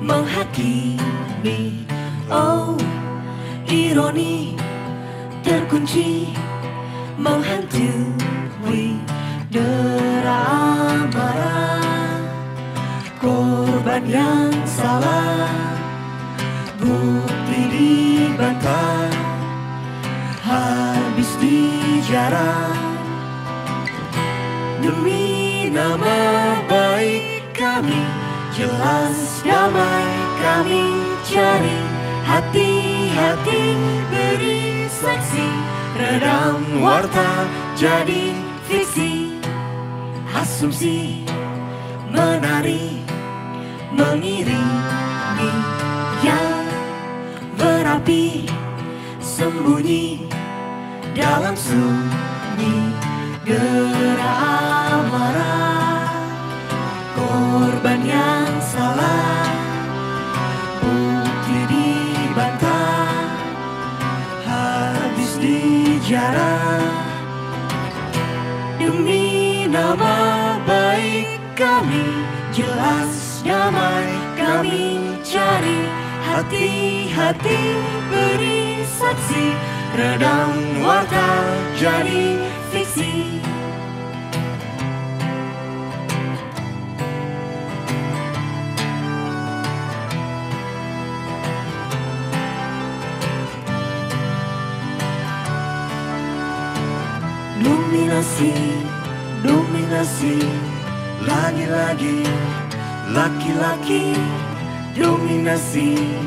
menghakimi. Oh, ironi terkunci menghantui dera marah. Korban yang salah, bukti dibantah, habis dijarah. Demi nama baik kami, jelas damai kami cari. Hati-hati beri saksi, redam warta jadi fiksi. Asumsi menari mengiringi yang berapi, sembunyi dalam sunyi gerak amarah. Korban yang salah, bukti dibantah, habis dijarah. Demi nama baik kami, jelas damai kami cari. Hati-hati beri saksi, redam warta jadi fiksi. Dominasi, dominasi, lagi-lagi laki-laki. Dominasi,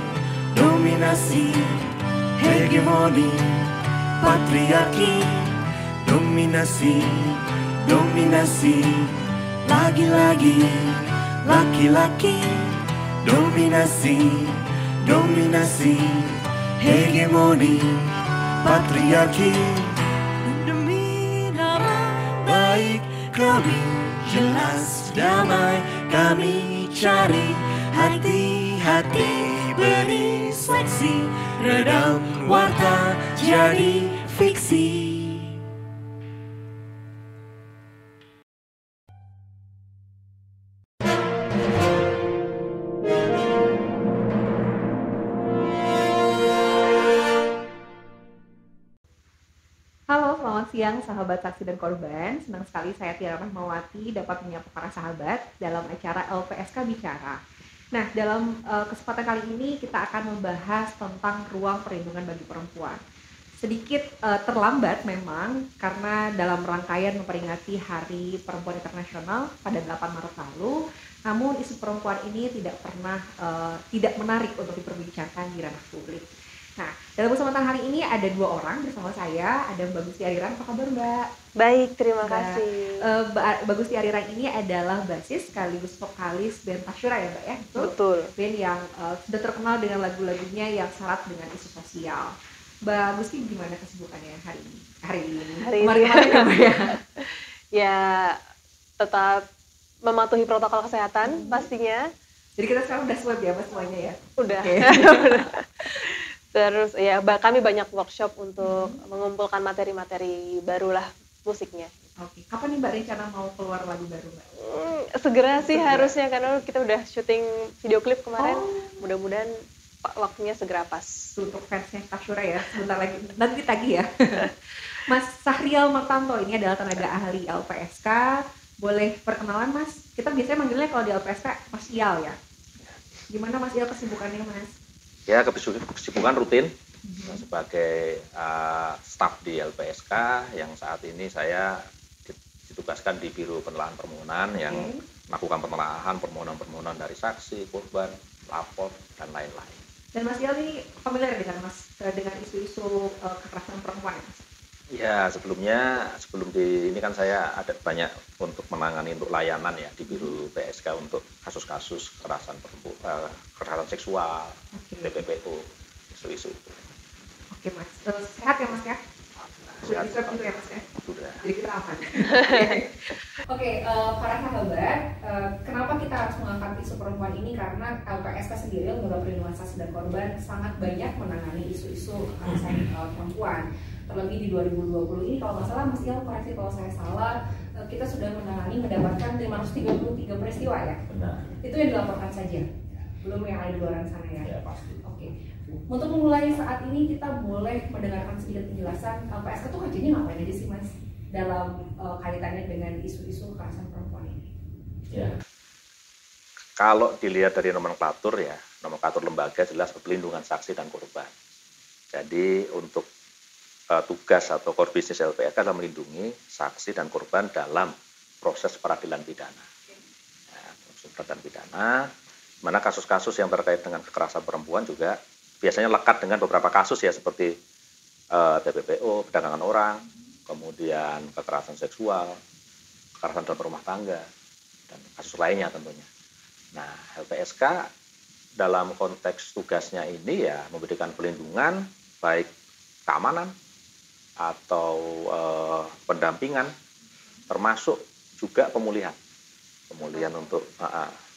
dominasi, hegemoni patriarki. Dominasi, dominasi, lagi-lagi laki-laki. Dominasi, dominasi, hegemoni patriarki. Demi nama baik kami, jelas damai kami cari. Hati-hati beri saksi, redam warta jadi fiksi. Halo, selamat siang sahabat saksi dan korban. Senang sekali saya Tiara Rahmawati dapat menyapa para sahabat dalam acara LPSK Bicara. Nah, dalam kesempatan kali ini kita akan membahas tentang ruang perlindungan bagi perempuan. Sedikit terlambat memang karena dalam rangkaian memperingati Hari Perempuan Internasional pada 8 Maret lalu, namun isu perempuan ini tidak pernah tidak menarik untuk diperbincangkan di ranah publik. Nah, dalam kesempatan hari ini ada dua orang bersama saya, ada Mbak Gusti Ariran. Apa kabar, Mbak? Baik, terima kasih. Mbak Gusti Ariran ini adalah basis sekaligus vokalis band Tasyura ya, Mbak ya? Betul. Band yang sudah terkenal dengan lagu-lagunya yang syarat dengan isu sosial. Mbak Gusti gimana kesibukannya hari ini? Kemarin-kemarin ya, Mbak ya? Ya, tetap mematuhi protokol kesehatan pastinya. Jadi kita sekarang udah swab ya, Mbak, semuanya ya? Udah. Okay. Terus ya kami banyak workshop untuk mengumpulkan materi-materi barulah musiknya. Oke. Kapan nih Mbak rencana mau keluar lagu baru, Mbak? Segera sih harusnya, karena kita udah syuting video klip kemarin. Mudah-mudahan waktunya segera pas. Untuk fansnya Tasyura ya, sebentar lagi. Nanti tagih ya. Mas Sahrial Martanto ini adalah tenaga ahli LPSK. Boleh perkenalan, Mas? Kita biasanya manggilnya kalau di LPSK Mas Ial ya. Gimana Mas Ial kesibukannya, Mas? Ya, kesibukan rutin sebagai staf di LPSK yang saat ini saya ditugaskan di Biro Penelaahan Permohonan yang melakukan penelaahan permohonan-permohonan dari saksi, korban, lapor, dan lain-lain. Dan Mas Ial ini familiar dengan isu-isu kekerasan perempuan ya, Mas? Ya, sebelum di ini kan saya ada banyak untuk menangani untuk layanan ya di Biro PSK untuk kasus-kasus kekerasan perempuan, kekerasan seksual, TPPO, isu-isu itu. Oke, Mas. Sehat ya, Mas ya? Sehat. Sudah gitu ya, Mas ya? Sudah. Jadi kita aman. Oke, para sahabat, kenapa kita harus mengangkat isu perempuan ini? Karena LPSK sendiri, Lembaga Perlindungan Saksi dan Korban, sangat banyak menangani isu-isu kekerasan perempuan. Terlebih di 2020 ini, kalau nggak salah, Mas Ial koreksi kalau saya salah, kita sudah mendapatkan 533 peristiwa ya? Benar. Itu yang dilaporkan saja? belum yang ada di luar sana ya. Ya pasti. Oke. Untuk memulai saat ini kita boleh mendengarkan sedikit penjelasan LPSK itu kerjanya ngapain aja sih Mas dalam kaitannya dengan isu-isu kekerasan perempuan ini? Ya. Kalau dilihat dari nomenklatur ya, nomenklatur lembaga jelas pelindungan saksi dan korban. Jadi untuk tugas atau core business LPSK adalah melindungi saksi dan korban dalam proses peradilan pidana. Ya, proses peradilan pidana, mana kasus-kasus yang terkait dengan kekerasan perempuan juga biasanya lekat dengan beberapa kasus ya seperti TPPO, perdagangan orang, kemudian kekerasan seksual, kekerasan dalam rumah tangga, dan kasus lainnya tentunya. Nah, LPSK dalam konteks tugasnya ini ya memberikan perlindungan baik keamanan atau pendampingan, termasuk juga pemulihan untuk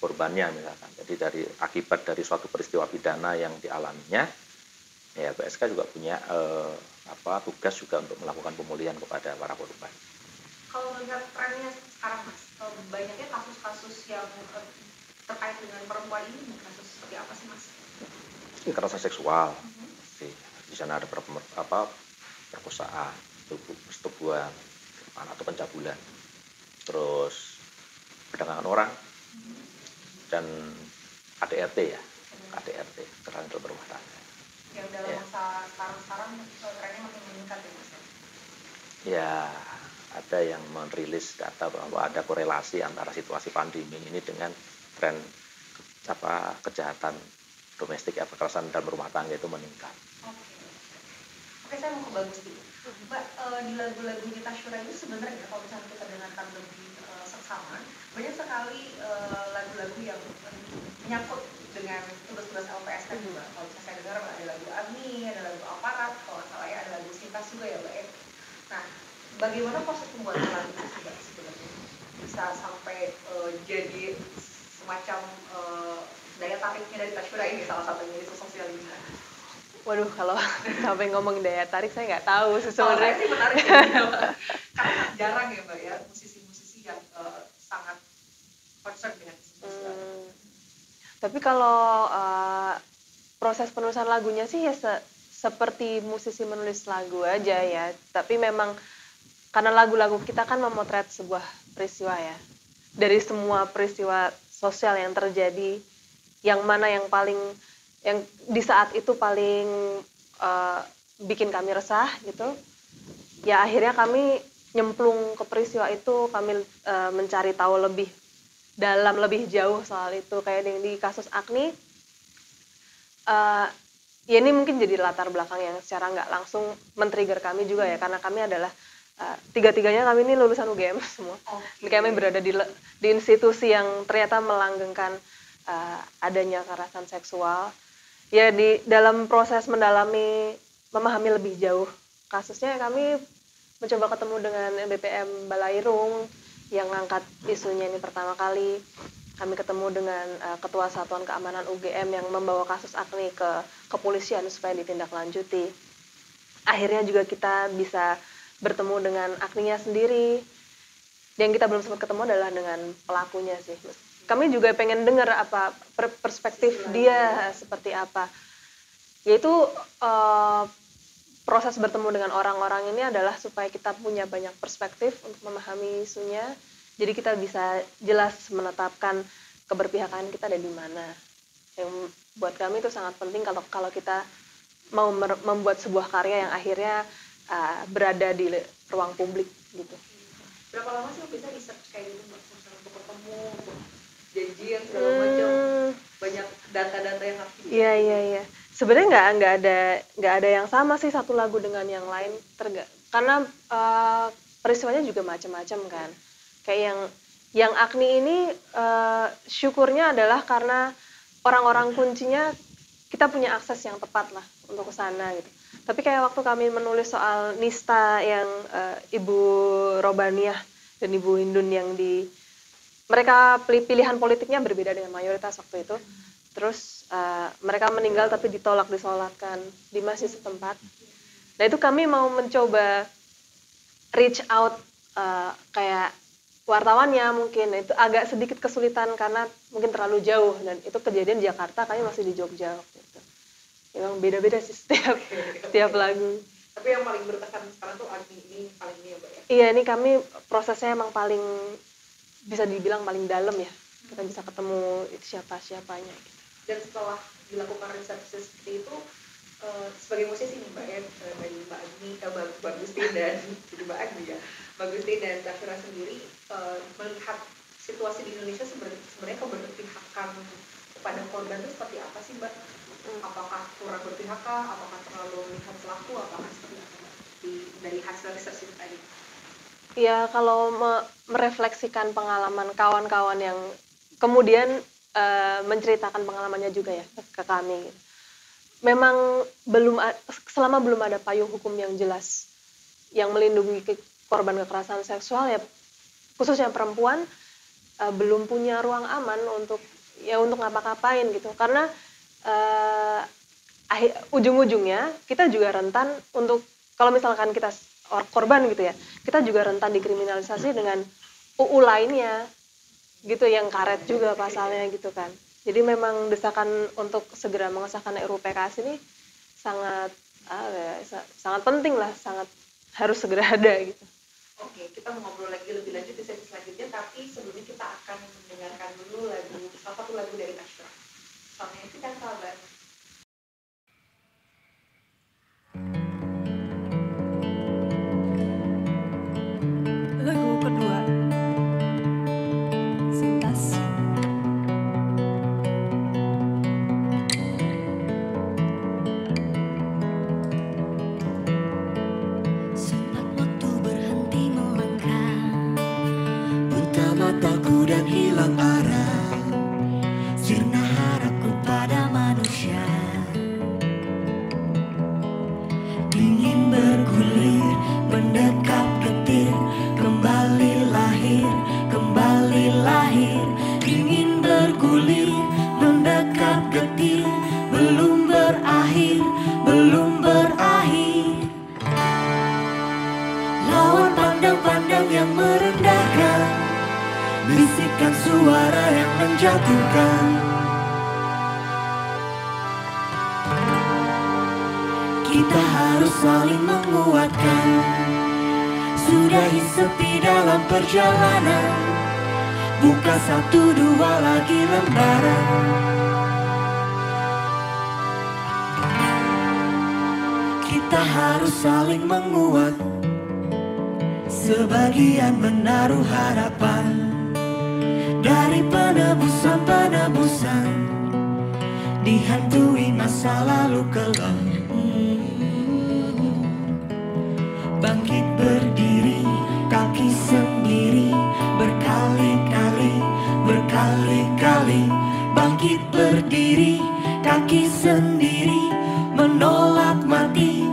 korbannya misalkan. Jadi dari akibat dari suatu peristiwa pidana yang dialaminya, ya LPSK juga punya tugas juga untuk melakukan pemulihan kepada para korban. Kalau melihat trennya sekarang Mas, banyaknya kasus-kasus yang terkait dengan perempuan ini kasus seperti apa sih Mas? Kekerasan seksual, di sana ada perkosaan, persetubuhan, atau pencabulan, terus perdagangan orang, dan KDRT ya, KDRT, kekerasan dalam rumah tangga. Yang dalam masa sekarang trennya makin meningkat ya Mas? Ya, ada yang merilis data bahwa ada korelasi antara situasi pandemi ini dengan tren kejahatan domestik atau kekerasan dalam rumah tangga itu meningkat. Oke, saya mau ke Mbak Gusti. Mbak, di lagu-lagu Nita Shura itu sebenarnya kalau misalnya kita dengarkan lebih seksama, banyak sekali lagu-lagu yang menyangkut dengan tugas-tugas LPSK juga. Kalau misalnya saya dengar ada lagu AMI, ada lagu Aparat, kalau nggak salah ya ada lagu Sintas juga ya Mbak. Nah, bagaimana proses pembuatan lagu itu sebenarnya bisa sampai jadi semacam daya tariknya dari Nita Shura ini salah satunya isu sosial ini? Waduh, kalau sampai ngomong daya tarik saya nggak tahu sebenarnya. Sih menarik ya, karena jarang ya Mbak ya musisi-musisi yang sangat concern dengan isu sosial. Tapi kalau proses penulisan lagunya sih ya seperti musisi menulis lagu aja ya. Tapi memang karena lagu-lagu kita kan memotret sebuah peristiwa ya. Dari semua peristiwa sosial yang terjadi, yang mana yang di saat itu paling bikin kami resah gitu, ya akhirnya kami nyemplung ke peristiwa itu, kami mencari tahu lebih dalam, lebih jauh soal itu. Kayak di kasus Agni, ya ini mungkin jadi latar belakang yang secara nggak langsung men-trigger kami juga ya, karena kami adalah tiga-tiganya kami ini lulusan UGM semua. Kami berada di institusi yang ternyata melanggengkan adanya kekerasan seksual. Ya di dalam proses memahami lebih jauh kasusnya, kami mencoba ketemu dengan BPM Balairung yang ngangkat isunya ini pertama kali. Kami ketemu dengan Ketua Satuan Keamanan UGM yang membawa kasus Agni ke kepolisian supaya ditindaklanjuti. Akhirnya juga kita bisa bertemu dengan Agninya sendiri. Yang kita belum sempat ketemu adalah dengan pelakunya sih. Kami juga pengen dengar apa perspektif dia seperti apa. Yaitu proses bertemu dengan orang-orang ini adalah supaya kita punya banyak perspektif untuk memahami isunya. Jadi kita bisa jelas menetapkan keberpihakan kita ada di mana. Yang buat kami itu sangat penting kalau kita mau membuat sebuah karya yang akhirnya berada di ruang publik gitu. Berapa lama sih bisa research kayak gitu Mbak? Untuk ketemu, untuk janjian segala macam, banyak data-data yang harus dibuat. Iya. Sebenarnya nggak ada yang sama sih satu lagu dengan yang lain, karena peristiwanya juga macam-macam kan. Kayak yang Agni ini syukurnya adalah karena orang-orang kuncinya kita punya akses yang tepat lah untuk ke sana gitu. Tapi kayak waktu kami menulis soal Nista yang Ibu Robaniah dan Ibu Hindun yang mereka pilihan politiknya berbeda dengan mayoritas waktu itu. Terus mereka meninggal tapi disolatkan di masjid setempat. Nah itu kami mau mencoba reach out kayak wartawannya mungkin itu agak sedikit kesulitan karena mungkin terlalu jauh, dan itu kejadian di Jakarta, kami masih di Jogja waktu itu. Memang beda-beda sih setiap lagu. Tapi yang paling berkesan sekarang tuh Agni ini paling ini ya Mbak ya? Iya, ini kami prosesnya emang paling bisa dibilang paling dalam ya. Kita bisa ketemu siapa-siapanya gitu. Dan setelah dilakukan riset seperti itu, sebagai musisi nih Mbak ya, dari Mbak Agni, Mbak Gusti dan jadi Mbak Agni ya, Mbak Gusti dan Syafira sendiri melihat situasi di Indonesia sebenarnya keberpihakan kepada korban itu seperti apa sih Mbak? Apakah kurang berpihak kah? Apakah terlalu melihat pelaku? Apakah seperti apa Mbak? Dari hasil riset itu tadi? Ya, kalau merefleksikan pengalaman kawan-kawan yang kemudian menceritakan pengalamannya juga ya ke kami gitu. Memang selama belum ada payung hukum yang jelas yang melindungi korban kekerasan seksual ya, khususnya perempuan, belum punya ruang aman untuk ngapa-ngapain gitu, karena ujung-ujungnya kita juga rentan untuk, kalau misalkan kita korban gitu ya, kita juga rentan dikriminalisasi dengan UU lainnya gitu yang karet juga pasalnya gitu kan. Jadi memang desakan untuk segera mengesahkan RUU PKS ini sangat penting lah, sangat harus segera ada gitu. Oke, kita mau ngobrol lagi lebih lanjut di sesi selanjutnya, tapi sebelumnya kita akan mendengarkan dulu salah satu lagu dari Ashraf. Soalnya itu kan sahabat. Lagu kedua, Sintas. Sempat waktu berhenti melangkah, buta mataku dan hilang arah, sirna harapku pada manusia. Dingin bergulir, mendekap getir, kembali lahir, dingin bergulir, mendekap getir, belum berakhir. Lawan pandang-pandang yang merendahkan, bisikan suara yang menjatuhkan. Kita harus saling menguatkan, sudahi sepi dalam perjalanan, buka 1-2 lagi lembaran. Kita harus saling menguat, sebagian menaruh harapan, dari penebusan dihantui masa lalu kelam. Bangkit berdiri, kaki sendiri, berkali-kali. Bangkit berdiri, kaki sendiri, menolak mati.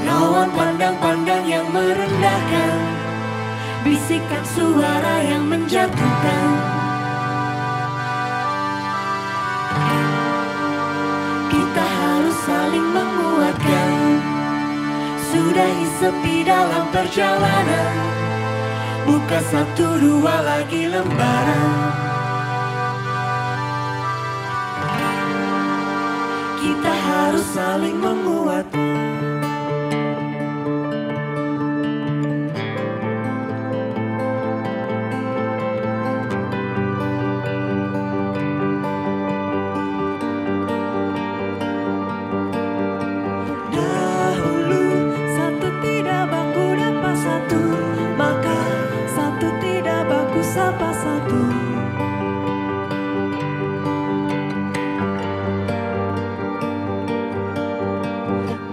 Lawan pandang-pandang yang merendahkan, bisikan suara yang menjatuhkan. Kita harus saling menguatkan, sudahi sepi dalam perjalanan, buka 1-2 lagi lembaran. Kita harus saling menguat. Dahulu satu tidak baku dapat satu, maka satu tidak baku sapa satu.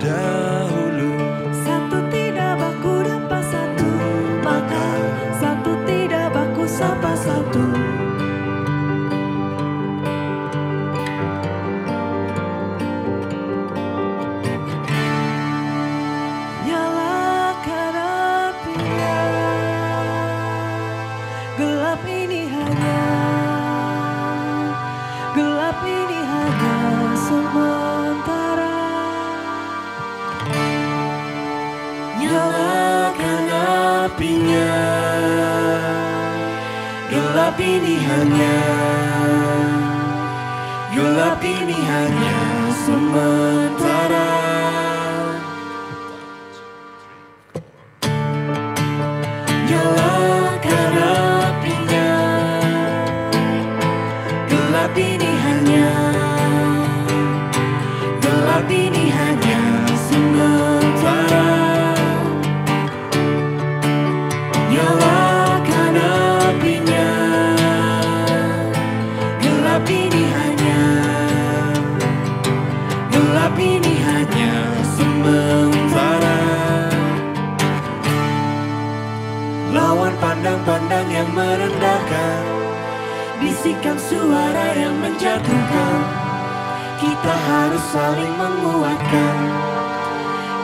Dahulu satu tidak baku dapat satu, maka satu tidak baku sapa satu. Nyalakan apinya, gelap ini hanya sementara. Nyalakan apinya. Gelap ini hanya, gelap ini hanya sementara. Nyalakan apinya. Gelap ini hanya, gelap ini hanya sementara. Nyalakan apinya. Gelap ini hanya, gelap ini hanya sementara. Lawan pandang-pandang yang merendahkan, bisikan suara yang menjatuhkan. Kita harus saling menguatkan.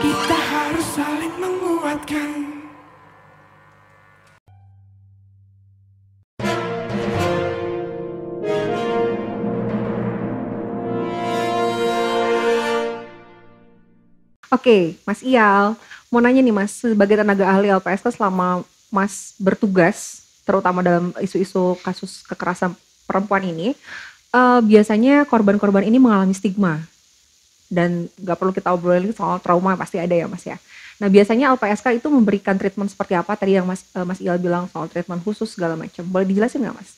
Kita harus saling menguatkan. Oke, Mas Iyal, mau nanya nih Mas, sebagai tenaga ahli LPSK selama Mas bertugas, terutama dalam isu-isu kasus kekerasan perempuan ini, biasanya korban-korban ini mengalami stigma. Dan nggak perlu kita obrolin soal trauma, pasti ada ya Mas ya. Nah biasanya LPSK itu memberikan treatment seperti apa? Tadi yang Mas Iyal bilang soal treatment khusus segala macam. Boleh dijelasin nggak Mas?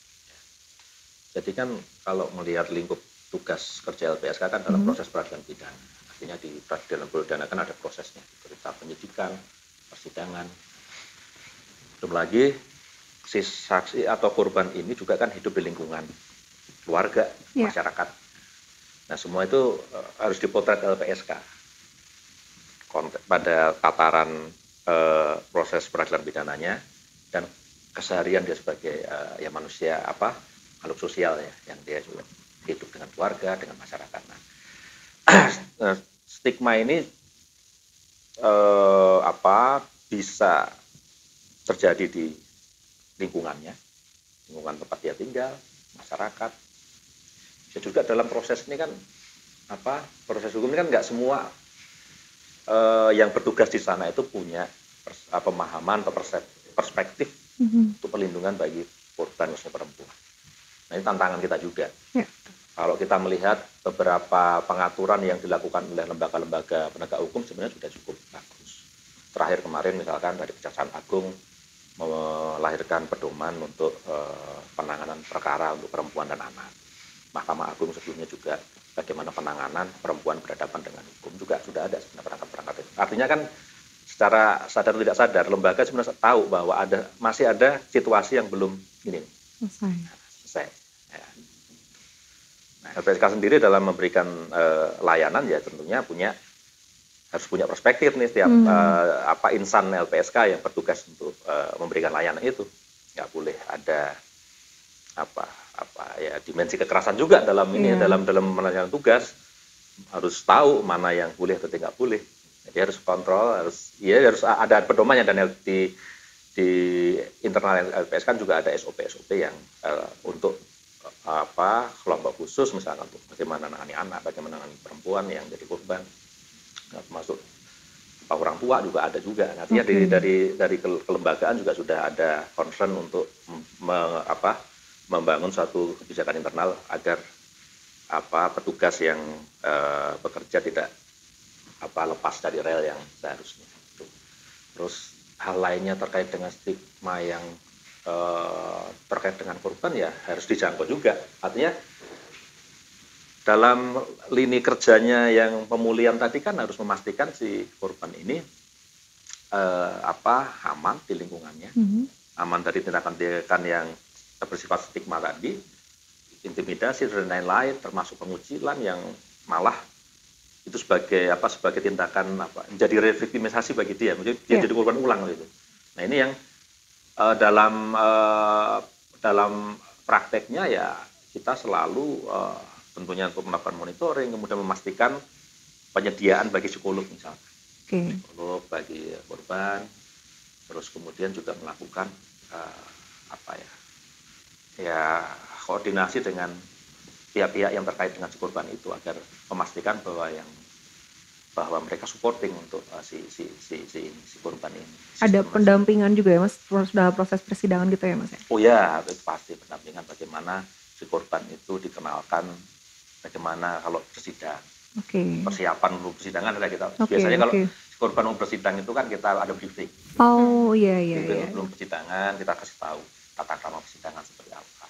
Jadi kan kalau melihat lingkup tugas kerja LPSK kan dalam proses peradilan pidana. Artinya di peradilan pidana kan ada prosesnya, berita penyidikan, persidangan. Belum lagi si saksi atau korban ini juga kan hidup di lingkungan keluarga, masyarakat. Nah semua itu harus dipotret LPSK pada tataran proses peradilan pidananya dan keseharian dia sebagai ya manusia makhluk sosial ya, yang dia juga hidup dengan keluarga, dengan masyarakat. Nah, stigma ini bisa terjadi di lingkungannya, lingkungan tempat dia tinggal, masyarakat. Ya juga dalam proses ini kan proses hukum ini kan nggak semua yang bertugas di sana itu punya pemahaman atau perspektif untuk perlindungan bagi korban khususnya perempuan. Nah ini tantangan kita juga. Ya. Kalau kita melihat beberapa pengaturan yang dilakukan oleh lembaga-lembaga penegak hukum sebenarnya sudah cukup bagus. Terakhir kemarin misalkan dari Kejaksaan Agung melahirkan pedoman untuk penanganan perkara untuk perempuan dan anak. Mahkamah Agung sebelumnya juga bagaimana penanganan perempuan berhadapan dengan hukum juga sudah ada sebenarnya perangkat-perangkat itu. Artinya kan secara sadar atau tidak sadar lembaga sebenarnya tahu bahwa masih ada situasi yang belum selesai. Ya. Nah, LPSK sendiri dalam memberikan layanan ya tentunya harus punya perspektif nih setiap insan LPSK yang bertugas untuk memberikan layanan itu. Nggak boleh ada dimensi kekerasan juga dalam ini dalam melaksanakan tugas. Harus tahu mana yang boleh atau tidak boleh. Jadi harus kontrol, harus ada pedomannya dan di internal LPSK kan juga ada SOP yang untuk kelompok khusus misalkan untuk bagaimana menangani anak, bagaimana menangani perempuan yang jadi korban, termasuk orang tua juga ada juga. Artinya dari kelembagaan juga sudah ada concern untuk membangun suatu kebijakan internal agar petugas yang bekerja tidak lepas dari rel yang seharusnya. Terus hal lainnya terkait dengan stigma yang terkait dengan korban ya harus dijangkau juga. Artinya dalam lini kerjanya yang pemulihan tadi kan harus memastikan si korban ini aman di lingkungannya, aman dari tindakan-tindakan yang bersifat stigma tadi, intimidasi dan lain-lain, termasuk pengucilan yang malah itu sebagai tindakan menjadi revictimisasi bagi dia, dia jadi korban ulang gitu. Nah ini yang dalam prakteknya ya kita selalu tentunya untuk melakukan monitoring, kemudian memastikan penyediaan bagi psikolog misalnya, psikolog bagi korban, terus kemudian juga melakukan koordinasi dengan pihak-pihak yang terkait dengan si korban itu agar memastikan bahwa yang bahwa mereka supporting untuk si korban ini. Ada Sistem pendampingan juga ya Mas dalam proses persidangan gitu ya Mas ya? Oh ya, itu pasti pendampingan bagaimana si korban itu dikenalkan bagaimana kalau bersidang. Oke. Persiapan untuk persidangan ada kita. Oke, Biasanya kalau oke. si korban mau bersidang itu kan kita ada briefing. Oh iya iya Briefing iya. sebelum persidangan kita kasih tahu tata krama persidangan seperti apa.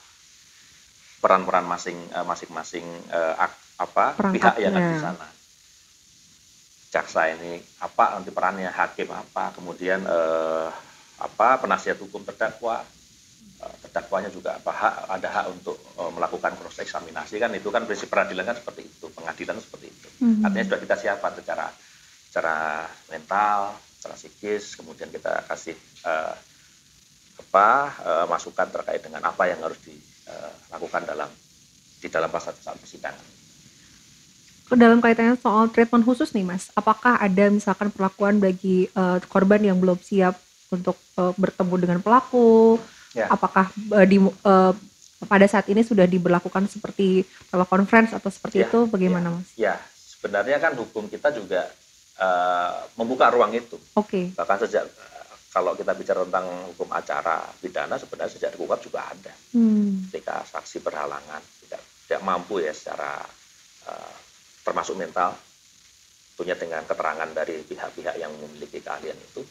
Peran-peran masing-masing pihak yang ada di Perangkatnya. sana. Jaksa ini apa nanti perannya, hakim apa, kemudian penasihat hukum terdakwa, terdakwanya juga ada hak untuk melakukan cross eksaminasi kan, itu kan prinsip peradilan kan seperti itu, pengadilan seperti itu. Artinya sudah kita siapkan secara mental, secara psikis, kemudian kita kasih masukan terkait dengan apa yang harus dilakukan di dalam saat persidangan. Dalam kaitannya soal treatment khusus nih Mas, apakah ada misalkan perlakuan bagi korban yang belum siap untuk bertemu dengan pelaku? Ya. Apakah pada saat ini sudah diberlakukan seperti telekonferensi atau seperti Ya, itu? Bagaimana Mas? Ya, sebenarnya kan hukum kita juga membuka ruang itu. Oke. Bahkan sejak kalau kita bicara tentang hukum acara pidana, sebenarnya sejak KUHP juga ada. Ketika saksi berhalangan tidak mampu ya secara termasuk mental, tentunya dengan keterangan dari pihak-pihak yang memiliki keahlian itu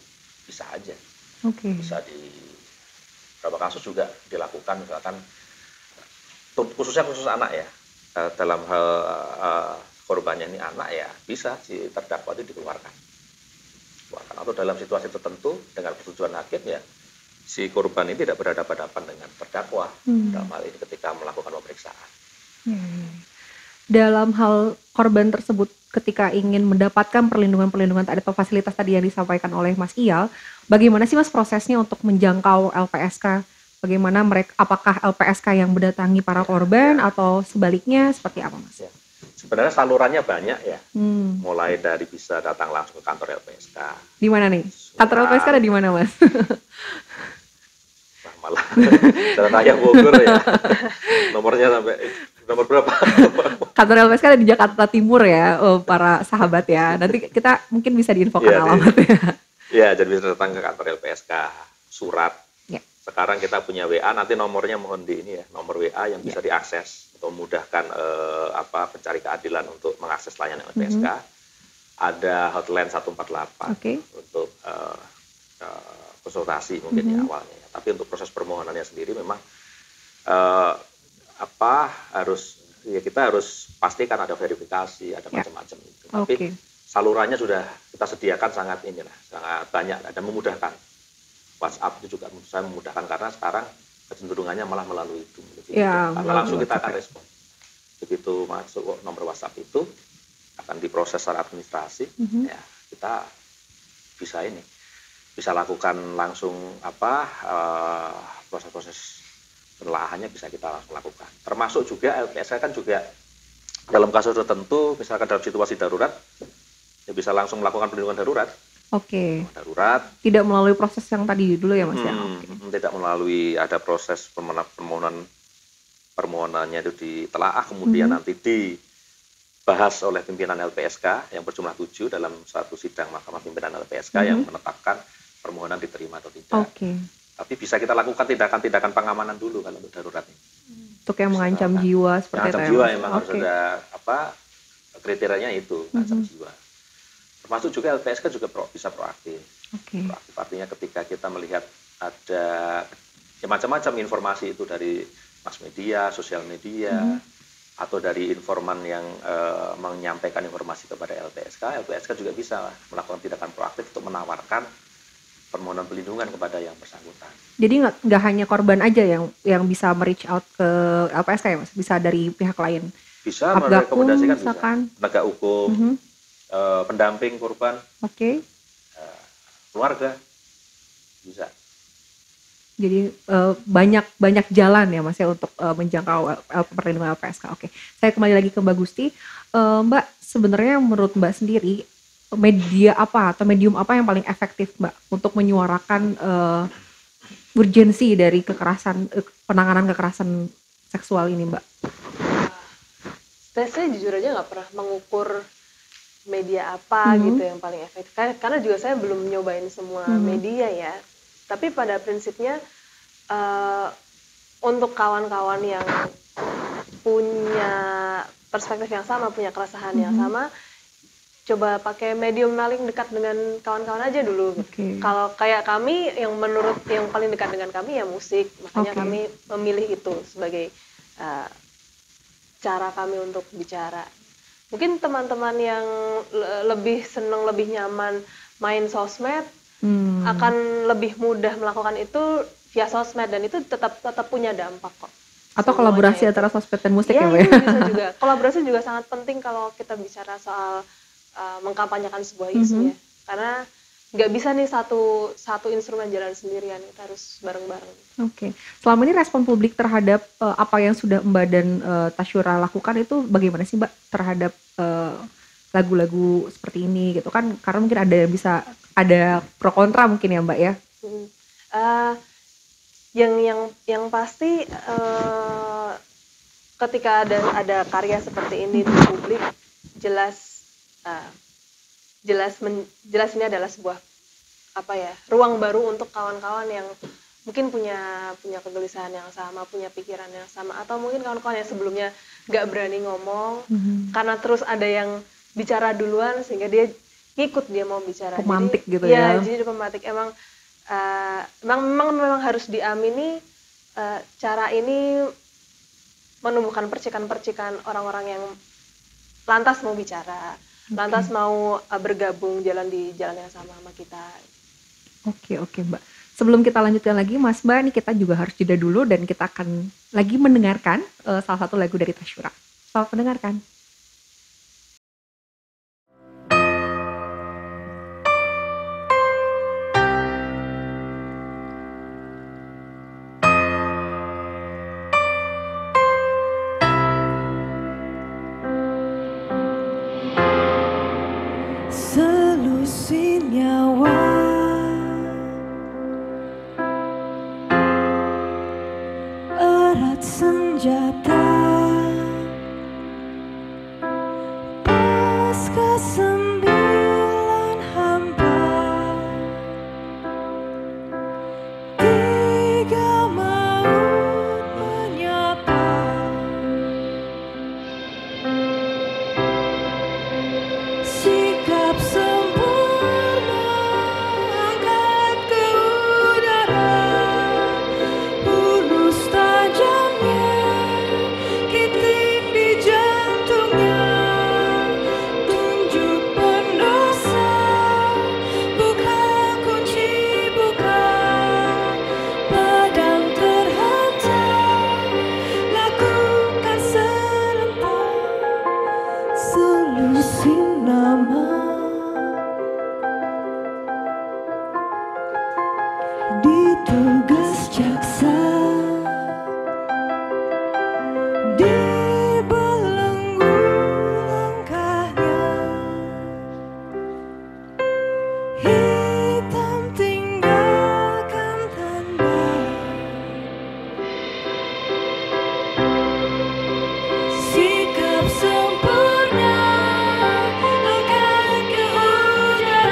bisa aja. Oke. Bisa di beberapa kasus juga dilakukan, misalkan khusus anak ya, dalam hal korbannya ini anak ya, bisa si terdakwa itu dikeluarkan. Atau dalam situasi tertentu dengan persetujuan hakim ya, si korban ini tidak berhadapan-hadapan dengan terdakwa dalam hal ini ketika melakukan pemeriksaan. Dalam hal korban tersebut ketika ingin mendapatkan perlindungan tadi atau fasilitas tadi yang disampaikan oleh Mas Iyal, bagaimana sih Mas prosesnya untuk menjangkau LPSK? Bagaimana apakah LPSK yang mendatangi para korban atau sebaliknya seperti apa Mas? Ya. Sebenarnya salurannya banyak ya, mulai dari bisa datang langsung ke kantor LPSK. Di mana nih? Kantor LPSK ada di mana Mas? Malah Jalan Raya Bogor ya, nomornya sampai nomor berapa? Kantor LPSK ada di Jakarta Timur ya, para sahabat ya. Nanti kita mungkin bisa diinfokan alamatnya. Ya, jadi bisa datang ke kantor LPSK, surat. Ya. Sekarang kita punya WA, nanti nomornya mohon di ini ya, nomor WA yang bisa diakses untuk memudahkan pencari keadilan untuk mengakses layanan LPSK. Ada hotline 148 untuk konsultasi mungkin ya awalnya. Tapi untuk proses permohonannya sendiri memang kita harus pastikan ada verifikasi, ada macam-macam itu. Tapi salurannya sudah kita sediakan sangat banyak dan memudahkan. WhatsApp itu juga saya memudahkan karena sekarang kecenderungannya malah melalui itu. Karena langsung kita akan respon. Begitu masuk nomor WhatsApp itu akan diproses secara administrasi, ya kita bisa lakukan langsung proses-proses penelaahannya bisa kita langsung lakukan. Termasuk juga LPSK kan juga dalam kasus tertentu, misalkan dalam situasi darurat, ya bisa langsung melakukan perlindungan darurat. Oke. Darurat. Tidak melalui proses yang tadi dulu ya Mas ya? Tidak melalui ada proses permohonannya itu ditelaah, kemudian nanti dibahas oleh pimpinan LPSK yang berjumlah 7 dalam satu sidang Mahkamah Pimpinan LPSK yang menetapkan permohonan diterima atau tidak. Tapi bisa kita lakukan tindakan-tindakan pengamanan dulu kalau untuk darurat ini. Untuk yang mengancam jiwa seperti itu. Mengancam jiwa memang harus ada kriterianya itu, mengancam jiwa. Termasuk juga LPSK juga bisa proaktif. Proaktif artinya ketika kita melihat ada macam-macam informasi itu dari mass media, sosial media, atau dari informan yang menyampaikan informasi kepada LPSK juga bisa melakukan tindakan proaktif untuk menawarkan permohonan perlindungan kepada yang bersangkutan. Jadi nggak hanya korban aja yang bisa reach out ke LPSK ya Mas? Bisa dari pihak lain? Bisa, merekomendasikan bisa. Penegak hukum, pendamping korban, keluarga, bisa. Jadi banyak jalan ya Mas ya untuk menjangkau perlindungan LPSK. Saya kembali lagi ke Mbak Gusti. Mbak, sebenarnya menurut Mbak sendiri, media apa atau medium apa yang paling efektif Mbak untuk menyuarakan urgensi dari penanganan kekerasan seksual ini Mbak? Saya jujur aja nggak pernah mengukur media apa gitu yang paling efektif. Karena juga saya belum nyobain semua media ya. Tapi pada prinsipnya untuk kawan-kawan yang punya perspektif yang sama, punya keresahan yang sama, coba pakai medium paling dekat dengan kawan-kawan aja dulu. Kalau kayak kami, yang paling dekat dengan kami ya musik, makanya kami memilih itu sebagai cara kami untuk bicara. Mungkin teman-teman yang lebih senang, lebih nyaman main sosmed, akan lebih mudah melakukan itu via sosmed, dan itu tetap punya dampak kok. Atau kolaborasi antara sosmed dan musik ya, Mbak? Iya, bisa juga. Kolaborasi juga sangat penting kalau kita bicara soal mengkampanyekan sebuah isu ya. Karena nggak bisa nih satu instrumen jalan sendirian, kita harus bareng-bareng. Oke. Selama ini respon publik terhadap apa yang sudah Mbak dan Tasyura lakukan itu bagaimana sih, Mbak, terhadap lagu-lagu seperti ini gitu kan? Karena mungkin ada pro kontra mungkin ya, Mbak ya. Yang pasti ketika ada karya seperti ini di publik, jelas ini adalah sebuah ruang baru untuk kawan-kawan yang mungkin punya kegelisahan yang sama, punya pikiran yang sama, atau mungkin kawan-kawan yang sebelumnya nggak berani ngomong karena terus ada yang bicara duluan sehingga dia ngikut, dia mau bicara. Pemantik jadi, gitu ya. Jadi pemantik. Memang harus diamini, cara ini menumbuhkan percikan-percikan orang-orang yang lantas mau bicara, lantas mau bergabung jalan yang sama kita. Oke, Mbak. Sebelum kita lanjutkan lagi, Mas Mbak, ini kita juga harus jeda dulu dan kita akan lagi mendengarkan salah satu lagu dari Tasyura. Selamat mendengarkan. Selusin nyawa erat senjata pasca 9 hamba 3 maut menyapa sikap sempurna angkat ke udara hulus tajamnya kiting di jantungnya tunjuk pendosa buka kunci buka pedang terhantam lakukan serentak selusin nama ditugas jaksa dibelenggu langkahnya hitam tinggalkan tanda sikap sempurna angkat ke udara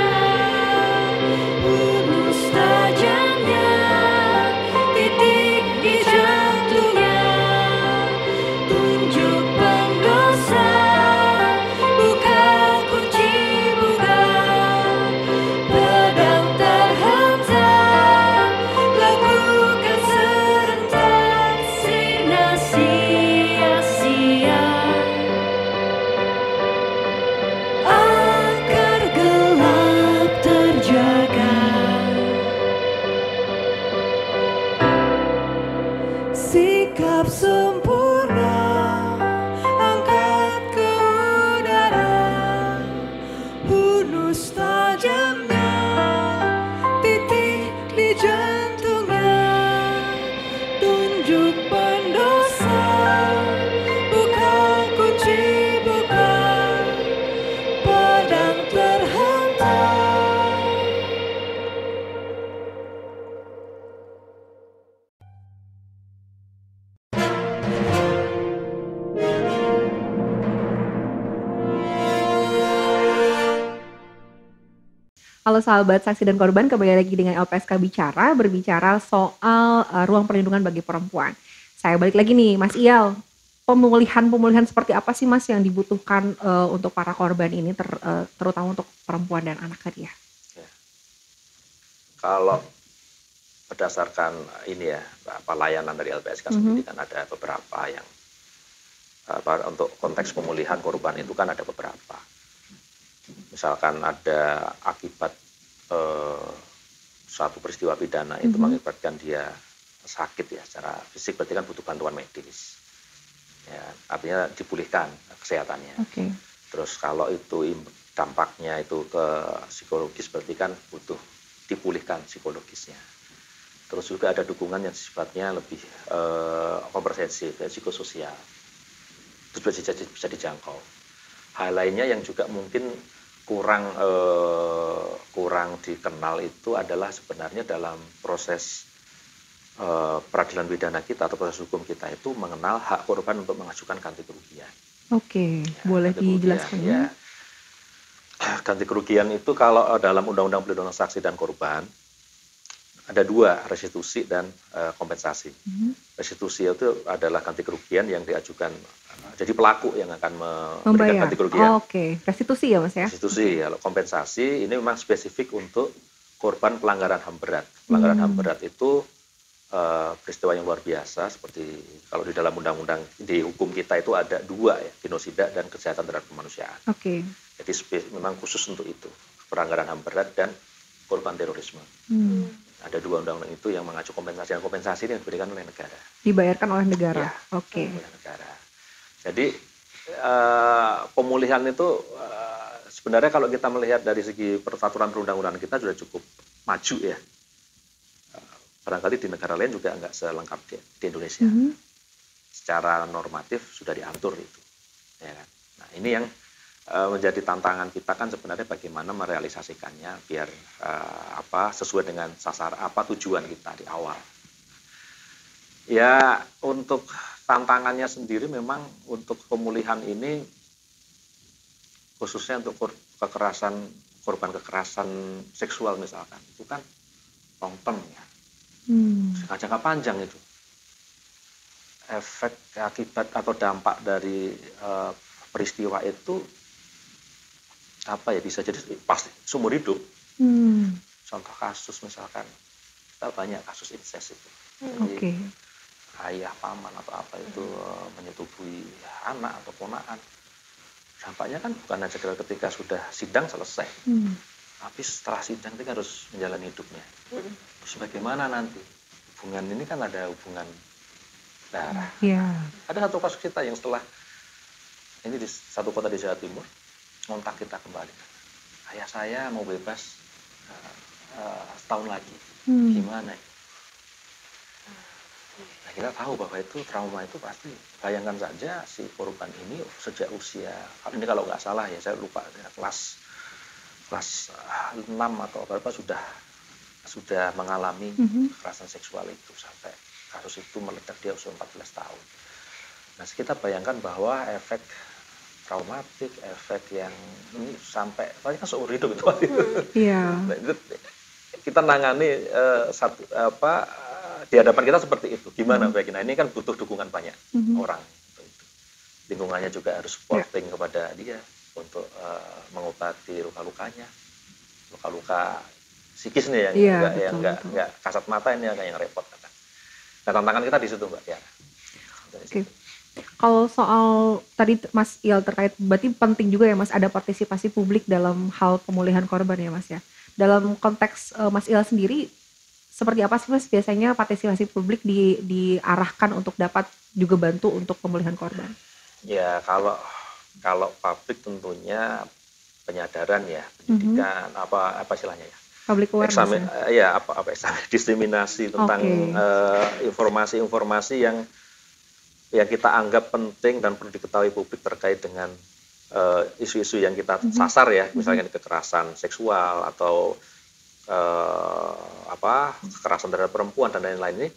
hulus tajamnya titik di jantungnya tunjuk pendosa buka kunci buka pedang terhantam lakukan serentak sina sia-sia akar gelap terjaga sikap sempurna angkat ke udara hunus tajamnya titik di jantungnya tunjuk pendosa buka kunci buka pedang terhantam. Halo sahabat saksi dan korban, kembali lagi dengan LPSK Bicara, berbicara soal ruang perlindungan bagi perempuan. Saya balik lagi nih, Mas Iyal. Pemulihan seperti apa sih Mas yang dibutuhkan untuk para korban ini, terutama untuk perempuan dan anak tadi ya? Ya. Kalau berdasarkan ini ya, layanan dari LPSK sendiri kan ada beberapa yang untuk konteks pemulihan korban itu kan ada beberapa. Misalkan ada akibat suatu peristiwa pidana itu mengakibatkan dia sakit ya secara fisik, berarti kan butuh bantuan medis. Ya, artinya dipulihkan kesehatannya. Oke. Terus kalau itu dampaknya itu ke psikologis, berarti kan butuh dipulihkan psikologisnya. Terus juga ada dukungan yang sifatnya lebih komprehensif, psikososial. Itu bisa dijangkau. Hal lainnya yang juga mungkin kurang dikenal itu adalah sebenarnya dalam proses peradilan pidana kita atau proses hukum kita itu mengenal hak korban untuk mengajukan ganti kerugian. Oke, Ya, boleh ganti kerugian, dijelaskan ya. Ganti kerugian itu kalau dalam Undang-Undang Perlindungan Saksi dan Korban ada dua, restitusi dan kompensasi. Restitusi itu adalah ganti kerugian yang diajukan, jadi pelaku yang akan memberikan ganti kerugian. Oke, restitusi ya Mas ya? Restitusi, kalau kompensasi ini memang spesifik untuk korban pelanggaran HAM berat. Pelanggaran HAM berat itu peristiwa yang luar biasa, seperti kalau di dalam undang-undang di hukum kita itu ada dua ya, genosida dan kejahatan terhadap kemanusiaan. Oke. Jadi memang khusus untuk itu, pelanggaran HAM berat dan korban terorisme. Ada dua undang-undang itu yang mengacu kompensasi, dan kompensasi ini diberikan oleh negara. Dibayarkan oleh negara. Ya, Oke. oleh negara. Jadi pemulihan itu sebenarnya kalau kita melihat dari segi peraturan perundang-undangan kita sudah cukup maju ya. Barangkali di negara lain juga nggak selengkap di Indonesia. Secara normatif sudah diatur itu. Ya kan? Nah ini yang menjadi tantangan kita kan sebenarnya bagaimana merealisasikannya biar sesuai dengan tujuan kita di awal. Ya untuk tantangannya sendiri memang untuk pemulihan ini khususnya untuk korban kekerasan seksual misalkan itu kan long term ya. Jangka panjang itu. Efek akibat atau dampak dari peristiwa itu bisa jadi pasti seumur hidup. Contoh kasus misalkan kita banyak kasus incest itu. Jadi, ayah, paman atau apa itu menyetubuhi anak atau ponakan. Dampaknya kan bukan hanya ketika sudah sidang selesai. Tapi setelah sidang itu harus menjalani hidupnya. Terus bagaimana nanti? Hubungan ini kan ada hubungan darah. Ada satu kasus kita yang setelah ini di satu kota di Jawa Timur, ngontak kita kembali. Ayah saya mau bebas setahun lagi. Gimana? Nah, kita tahu bahwa itu trauma itu pasti. Bayangkan saja si korban ini sejak usia, ini kalau nggak salah ya saya lupa ya, kelas 6 atau berapa sudah mengalami kekerasan seksual itu sampai kasus itu meledak dia usia 14 tahun. Nah, kita bayangkan bahwa efek traumatik, efek yang ini sampai paling kan seumur hidup itu. Nah, itu kita nangani di hadapan kita seperti itu. Gimana baiknya? Nah, ini kan butuh dukungan banyak orang. Lingkungannya juga harus supporting kepada dia untuk mengobati luka-lukanya. Luka-luka psikis nih yang nggak kasat mata ini yang repot. Nah, tantangan kita di situ Mbak ya. Oke. Kalau soal tadi Mas Iyal terkait, berarti penting juga ya Mas ada partisipasi publik dalam hal pemulihan korban ya Mas ya. Dalam konteks Mas Iyal sendiri, seperti apa sih Mas biasanya partisipasi publik diarahkan untuk dapat juga bantu untuk pemulihan korban? Ya kalau publik tentunya penyadaran ya, pendidikan apa istilahnya ya? Public awareness diseminasi tentang informasi-informasi yang kita anggap penting dan perlu diketahui publik terkait dengan isu-isu yang kita sasar ya, misalnya kekerasan seksual atau kekerasan terhadap perempuan dan lain-lain ini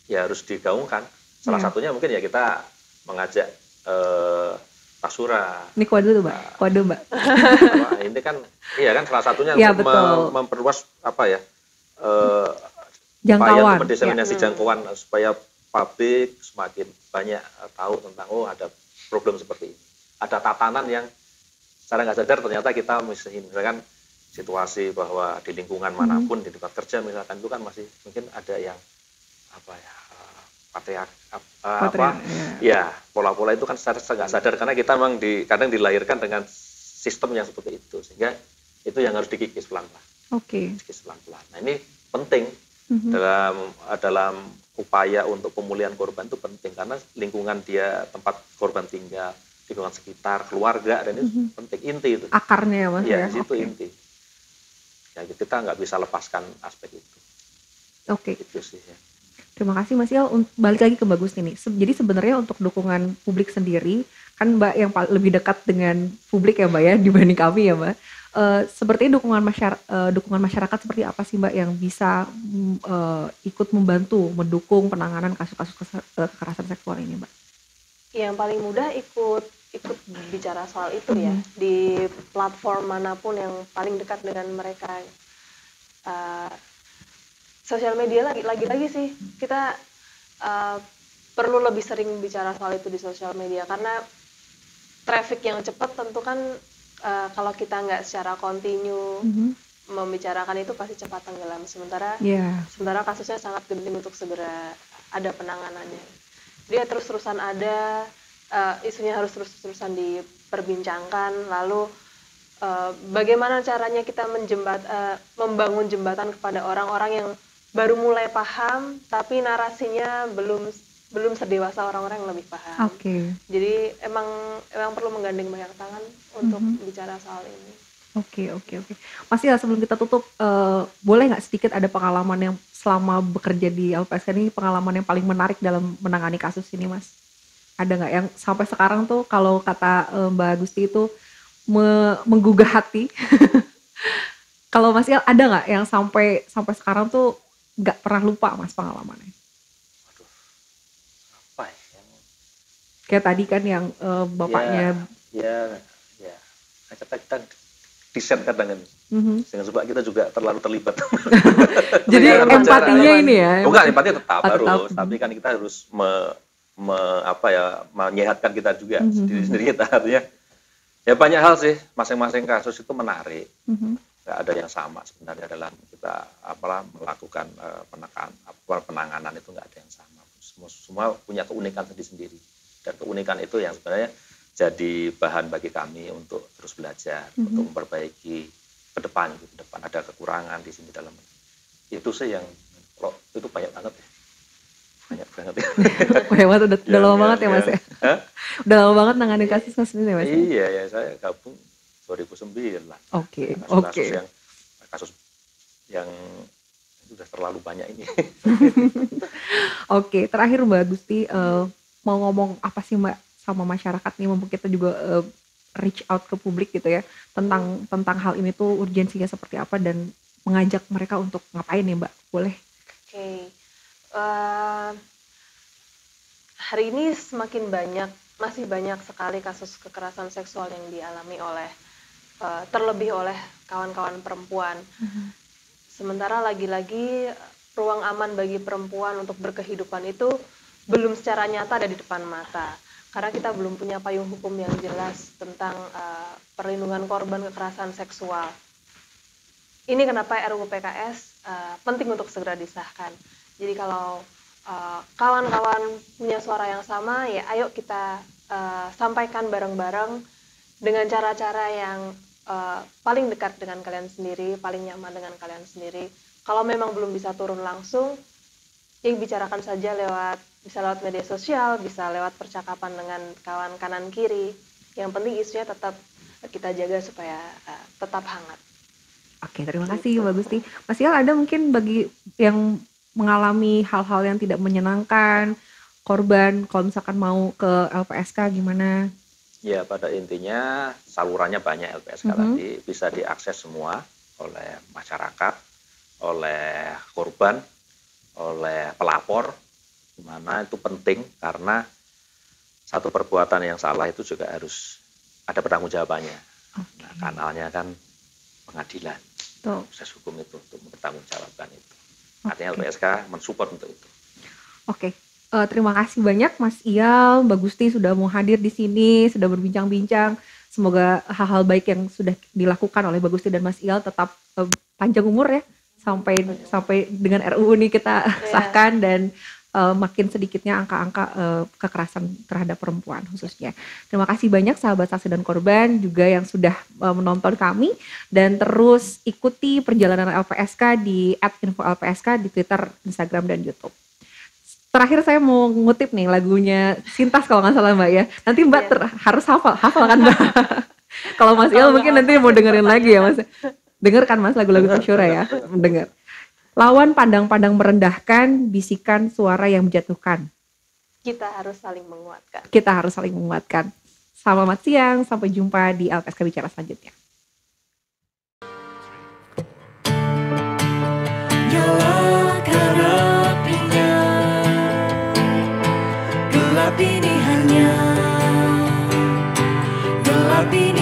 ya harus digaungkan. Salah satunya mungkin ya kita mengajak Pasura. Ini kode tuh, Mbak. Kode, Mbak. Ini kan, iya kan salah satunya Ya, untuk betul. memperluas apa ya, upaya Jangkauan. untuk mendiseminasi Ya. jangkauan supaya publik semakin banyak tahu tentang ada problem seperti ini. Ada tatanan yang secara nggak sadar ternyata kita misalkan situasi bahwa di lingkungan manapun, di tempat kerja misalkan itu kan masih mungkin ada yang apa ya, ya pola-pola itu kan secara nggak sadar karena kita memang kadang dilahirkan dengan sistem yang seperti itu, sehingga itu yang harus dikikis pelan-pelan. Oke. Dikikis pelan-pelan. Nah ini penting dalam upaya untuk pemulihan korban itu penting karena lingkungan dia tempat korban tinggal, lingkungan sekitar, keluarga dan itu penting, inti itu. Akarnya ya, Mas. Iya, Ya, itu oke. inti. Ya, kita nggak bisa lepaskan aspek itu. Oke. Itu sih ya. Terima kasih Mas Il. Balik lagi ke Mbak Gusti nih. Jadi sebenarnya untuk dukungan publik sendiri, kan Mbak yang lebih dekat dengan publik ya Mbak ya dibanding kami ya Mbak. Sepertinya dukungan masyarakat seperti apa sih Mbak yang bisa ikut membantu mendukung penanganan kasus-kasus kekerasan seksual ini Mbak? Yang paling mudah ikut bicara soal itu ya di platform manapun yang paling dekat dengan mereka. Sosial media lagi-lagi sih kita perlu lebih sering bicara soal itu di sosial media karena traffic yang cepat tentu kan kalau kita nggak secara kontinu membicarakan itu pasti cepat tenggelam, sementara kasusnya sangat genting untuk segera ada penanganannya. Dia terus-terusan ada, isunya harus terus-terusan diperbincangkan, lalu bagaimana caranya kita membangun jembatan kepada orang-orang yang baru mulai paham tapi narasinya belum sedewasa orang-orang yang lebih paham. Oke. Jadi emang perlu menggandeng banyak tangan untuk bicara soal ini. Oke. Mas Il, sebelum kita tutup, boleh nggak sedikit ada pengalaman yang selama bekerja di LPSK ini, pengalaman yang paling menarik dalam menangani kasus ini Mas? Ada nggak yang sampai sekarang tuh kalau kata Mbak Gusti itu menggugah hati? Kalau Mas Il ada nggak yang sampai sekarang tuh nggak pernah lupa Mas pengalamannya? Apa ya? Kayak tadi kan yang bapaknya. Ya. Kita desain kadang kan. Dengan sebab kita juga terlalu terlibat. Jadi empatinya ini ya. Bukan, empati tetap harus, tapi kan kita harus menyehatkan kita juga sendiri kita, artinya ya banyak hal sih, masing-masing kasus itu menarik. Nggak ada yang sama sebenarnya dalam kita melakukan penanganan itu, nggak ada yang sama. Semua punya keunikan sendiri-sendiri, dan keunikan itu yang sebenarnya jadi bahan bagi kami untuk terus belajar, untuk memperbaiki ke depan ada kekurangan di sini dalam itu sih yang itu banyak banget ya. Banyak banget ya. Hebat, udah lama banget ya Mas ya. Udah lama banget nanganin kasus ini Mas. Iya ya, saya gabung 2009. Oke. Kasus yang sudah terlalu banyak ini. Oke, terakhir Mbak Gusti, mau ngomong apa sih Mbak sama masyarakat nih, mumpung kita juga reach out ke publik gitu ya, tentang hal ini tuh urgensinya seperti apa dan mengajak mereka untuk ngapain nih Mbak, boleh? Oke. Hari ini masih banyak sekali kasus kekerasan seksual yang dialami terlebih oleh kawan-kawan perempuan. Sementara lagi-lagi ruang aman bagi perempuan untuk berkehidupan itu belum secara nyata ada di depan mata. Karena kita belum punya payung hukum yang jelas tentang perlindungan korban kekerasan seksual. Ini kenapa RUU PKS penting untuk segera disahkan. Jadi kalau kawan-kawan punya suara yang sama, ya ayo kita sampaikan bareng-bareng dengan cara-cara yang paling dekat dengan kalian sendiri, paling nyaman dengan kalian sendiri. Kalau memang belum bisa turun langsung, ya bicarakan saja bisa lewat media sosial, bisa lewat percakapan dengan kawan kanan kiri. Yang penting isunya tetap kita jaga supaya tetap hangat. Oke, terima kasih Mbak Gusti. Mas Il, ada mungkin bagi yang mengalami hal-hal yang tidak menyenangkan, korban, kalau misalkan mau ke LPSK gimana? Ya, pada intinya salurannya banyak LPSK tadi, bisa diakses semua oleh masyarakat, oleh korban, oleh pelapor, dimana itu penting karena satu perbuatan yang salah itu juga harus ada pertanggungjawabannya. Nah, kanalnya kan pengadilan, Tuh. proses hukum itu untuk mempertanggungjawabkan itu. Artinya LPSK mensupport untuk itu. Oke. Terima kasih banyak Mas Iyal, Mbak Gusti sudah mau hadir di sini, sudah berbincang-bincang. Semoga hal-hal baik yang sudah dilakukan oleh Mbak Gusti dan Mas Iyal tetap panjang umur ya, sampai dengan RUU ini kita sahkan dan makin sedikitnya angka-angka kekerasan terhadap perempuan khususnya. Terima kasih banyak sahabat saksi dan korban juga yang sudah menonton kami, dan terus ikuti perjalanan LPSK di @info_lpsk di Twitter, Instagram, dan YouTube. Terakhir saya mau ngutip nih lagunya Sintas kalau nggak salah Mbak ya. Nanti Mbak harus hafal kan Mbak. Kalau Mas Il mungkin nanti mau dengerin lagi ya Mas. Dengarkan Mas lagu-lagu Tasyura ya. Dengar. Lawan pandang-pandang merendahkan, bisikan suara yang menjatuhkan. Kita harus saling menguatkan. Kita harus saling menguatkan. Selamat siang, sampai jumpa di LPSK Bicara selanjutnya. Nyalakan apinya, gelap ini hanya gelap ini